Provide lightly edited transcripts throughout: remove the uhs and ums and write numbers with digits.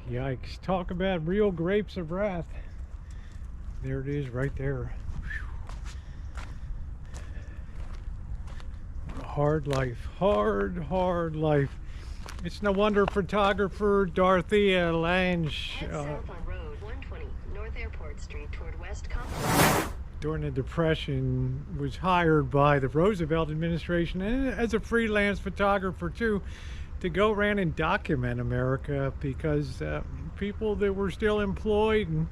Yikes. Talk about real grapes of wrath. There it is right there. Hard life. Hard life. It's no wonder photographer Dorothea Lange Head south on Road 120, North Airport Street toward West Compton. during the Depression was hired by the Roosevelt administration and as a freelance photographer too to go around and document America because people that were still employed and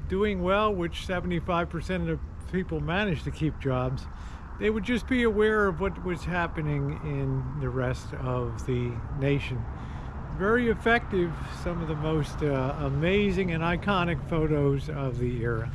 doing well, which 75% of the people managed to keep jobs, they would just be aware of what was happening in the rest of the nation. Very effective, some of the most amazing and iconic photos of the era.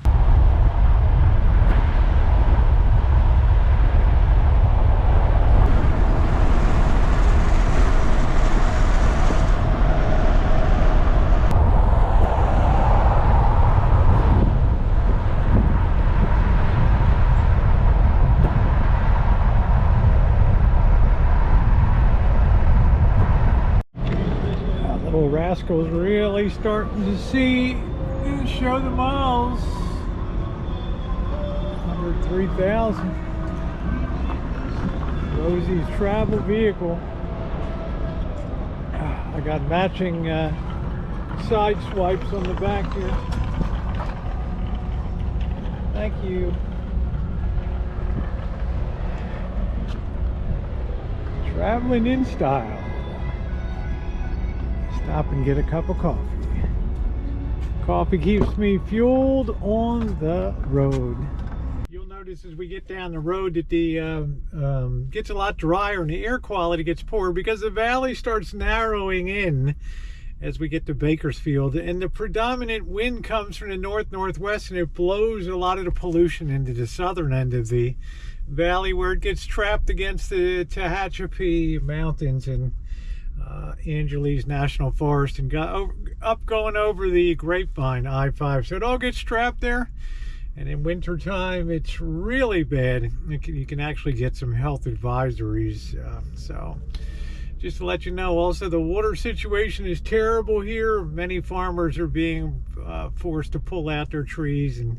Little rascals really starting to see and show the miles. 103,000. Rosie's travel vehicle. I got matching side swipes on the back here. Thank you. Traveling in style. Stop and get a cup of coffee. Coffee keeps me fueled on the road. You'll notice as we get down the road that the gets a lot drier and the air quality gets poorer because the valley starts narrowing in as we get to Bakersfield, and the predominant wind comes from the northwest, and it blows a lot of the pollution into the southern end of the valley where it gets trapped against the Tehachapi Mountains and Angeles National Forest and going over the Grapevine I-5. So it all gets trapped there, and in winter time it's really bad. You can actually get some health advisories. So just to let you know, also the water situation is terrible here. Many farmers are being forced to pull out their trees and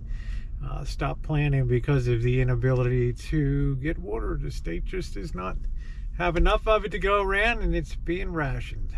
stop planting because of the inability to get water. The state just does not have enough of it to go around, and it's being rationed.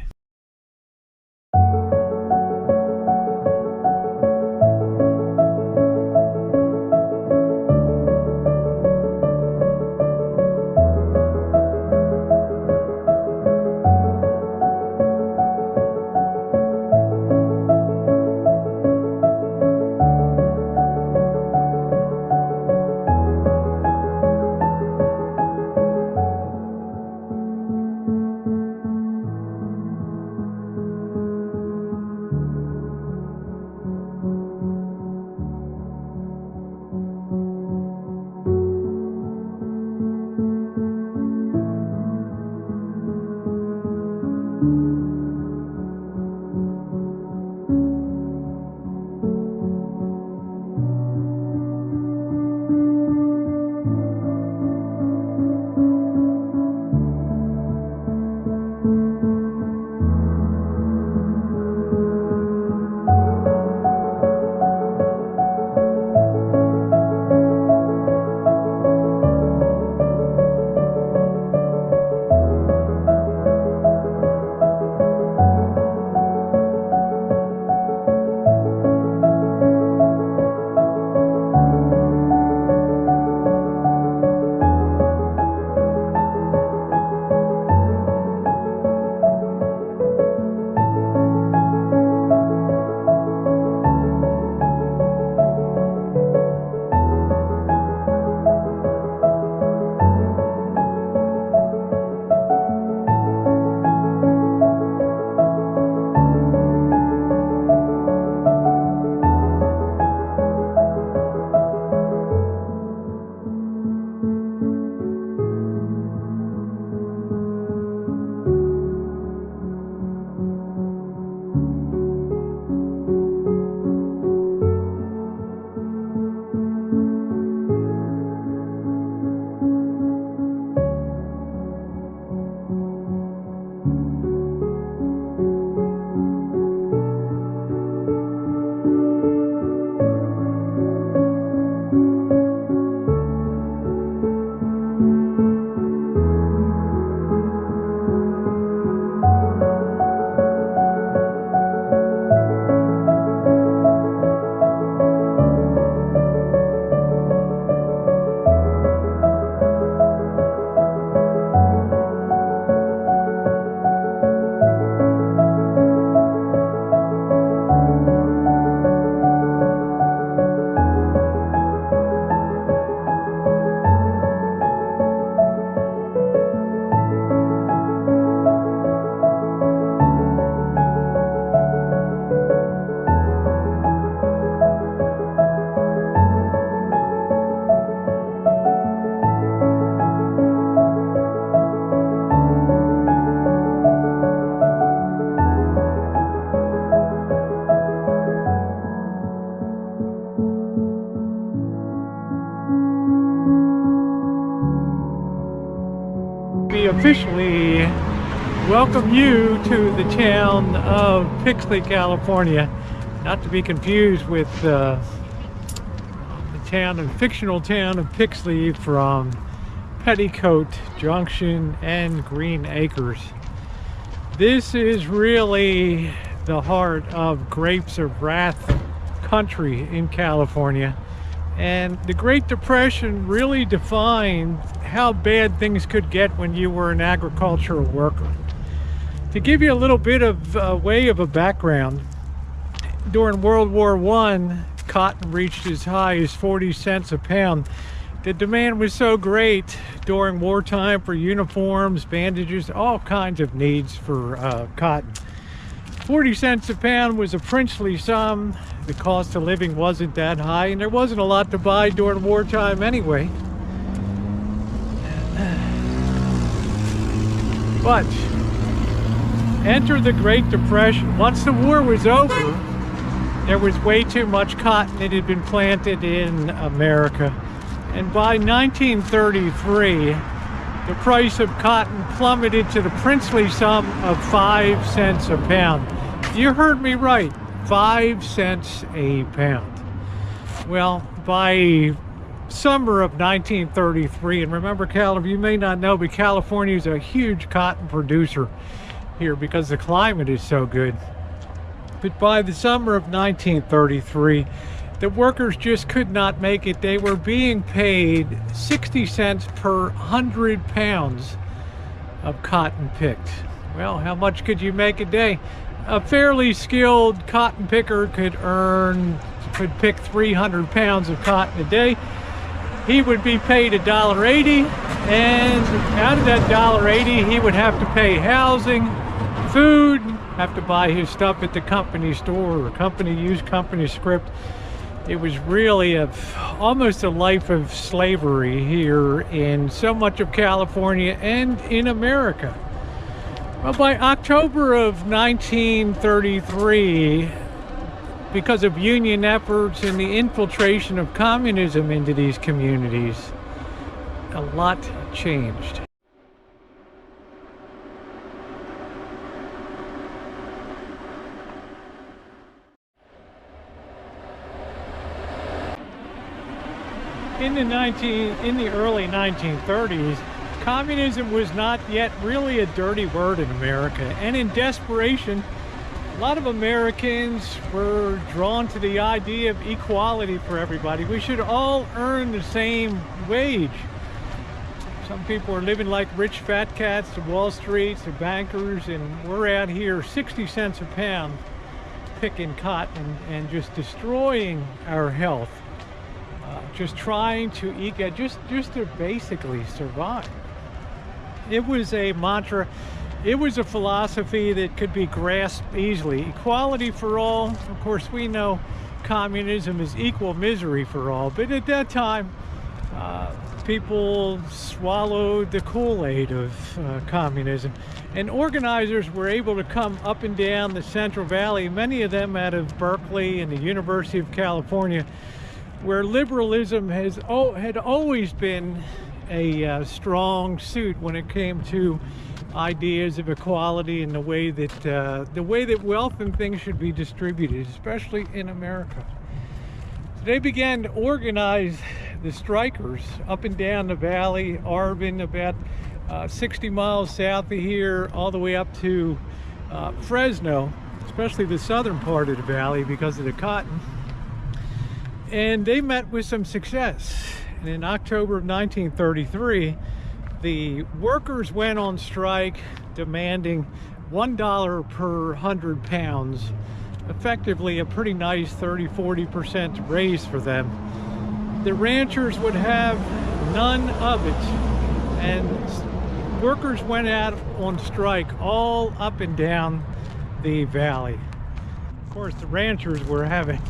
officially welcome you to the town of Pixley, California. Not to be confused with the fictional town of Pixley from Petticoat Junction and Green Acres. This is really the heart of Grapes of Wrath country in California. And the Great Depression really defined how bad things could get when you were an agricultural worker. To give you a little bit of a background, during World War I, cotton reached as high as 40 cents a pound. The demand was so great during wartime for uniforms, bandages, all kinds of needs for cotton. 40 cents a pound was a princely sum. The cost of living wasn't that high, and there wasn't a lot to buy during wartime anyway. But enter the Great Depression. Once the war was over, there was way too much cotton that had been planted in America. And by 1933, the price of cotton plummeted to the princely sum of 5 cents a pound. You heard me right, 5 cents a pound. Well, by summer of 1933, and remember, you may not know, but California is a huge cotton producer here because the climate is so good. But by the summer of 1933, the workers just could not make it. They were being paid 60 cents per 100 pounds of cotton picked. Well, how much could you make a day? A fairly skilled cotton picker could pick 300 pounds of cotton a day. He would be paid $1.80, and out of that $1.80, he would have to pay housing, food, have to buy his stuff at the company store or company script. It was really almost a life of slavery here in so much of California and in America. Well, by October of 1933, because of union efforts and the infiltration of communism into these communities, a lot changed. In the early 1930s, communism was not yet really a dirty word in America, and in desperation, a lot of Americans were drawn to the idea of equality for everybody. We should all earn the same wage. Some people are living like rich fat cats, the Wall Streets, the bankers, and we're out here 60 cents a pound picking cotton and just destroying our health. Just trying to just to basically survive. It was a mantra. It was a philosophy that could be grasped easily. Equality for all. Of course, we know communism is equal misery for all, but at that time, people swallowed the Kool-Aid of communism, and organizers were able to come up and down the Central Valley, many of them out of Berkeley and the University of California, where liberalism had always been a strong suit when it came to ideas of equality and the way that wealth and things should be distributed, especially in America. So they began to organize the strikers up and down the valley, Arvin, about 60 miles south of here, all the way up to Fresno, especially the southern part of the valley because of the cotton. And they met with some success. And in October of 1933, the workers went on strike demanding $1 per 100 pounds, effectively a pretty nice 30-40% raise for them. The ranchers would have none of it, and workers went out on strike all up and down the valley. Of course, the ranchers were having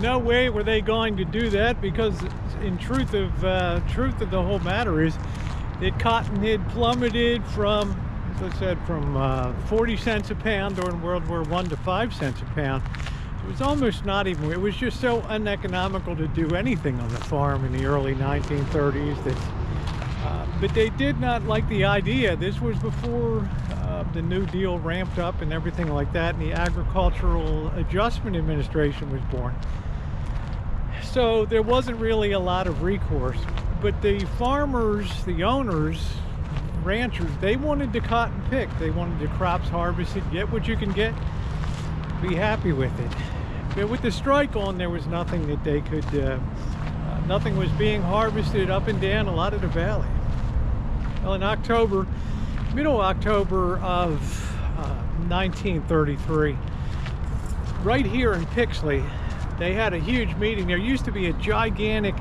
no way were they going to do that, because in truth of the whole matter is that cotton had plummeted from, as I said, from 40 cents a pound during World War I to 5 cents a pound. It was almost not even, it was just so uneconomical to do anything on the farm in the early 1930s that But they did not like the idea. This was before the New Deal ramped up and everything like that, and the Agricultural Adjustment Administration was born. So there wasn't really a lot of recourse. But the farmers, the owners, ranchers, they wanted the cotton picked. They wanted the crops harvested, get what you can get, be happy with it. But with the strike on, there was nothing that they could, nothing was being harvested up and down a lot of the valley. Well, in October, middle October of 1933, right here in Pixley, they had a huge meeting. There used to be a gigantic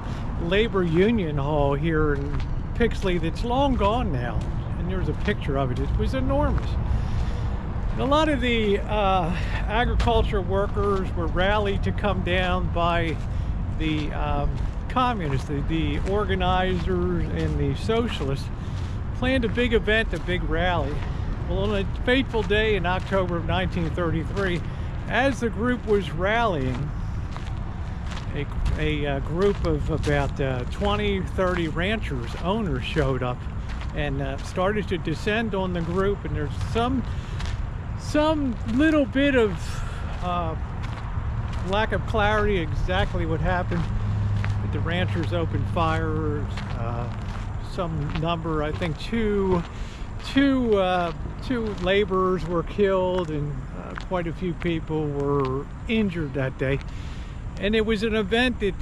labor union hall here in Pixley that's long gone now, and there's a picture of it. It was enormous. And a lot of the agriculture workers were rallied to come down by the communists, the organizers and the socialists. Planned a big event, a big rally. Well, on a fateful day in October of 1933, as the group was rallying, a group of about 20-30 ranchers, owners, showed up and started to descend on the group. And there's some little bit of lack of clarity exactly what happened. But the ranchers opened fire. Some number, I think two laborers were killed, and quite a few people were injured that day. And it was an event that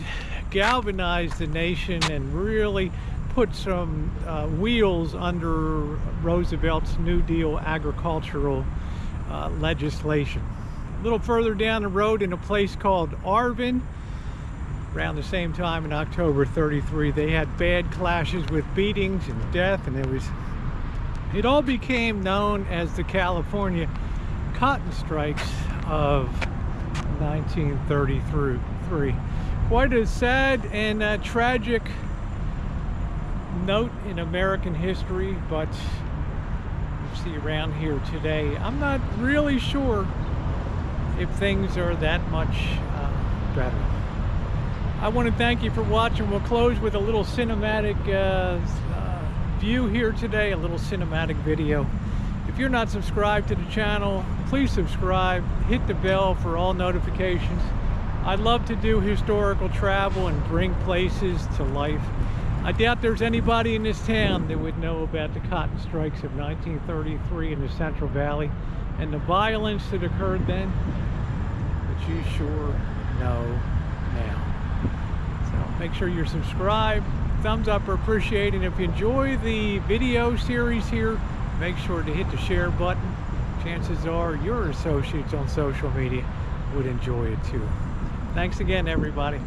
galvanized the nation and really put some wheels under Roosevelt's New Deal agricultural legislation. A little further down the road, in a place called Arvin, around the same time in October 33, they had bad clashes with beatings and death, and it all became known as the California cotton strikes of 1933. Quite a sad and tragic note in American history, but you see around here today, I'm not really sure if things are that much better. I want to thank you for watching. We'll close with a little cinematic view here today, a little cinematic video. If you're not subscribed to the channel, please subscribe, hit the bell for all notifications. I'd love to do historical travel and bring places to life. I doubt there's anybody in this town that would know about the cotton strikes of 1933 in the Central Valley and the violence that occurred then, but you sure know now. So make sure you're subscribed. Thumbs up are appreciated. If you enjoy the video series here, make sure to hit the share button. Chances are your associates on social media would enjoy it too. Thanks again, everybody.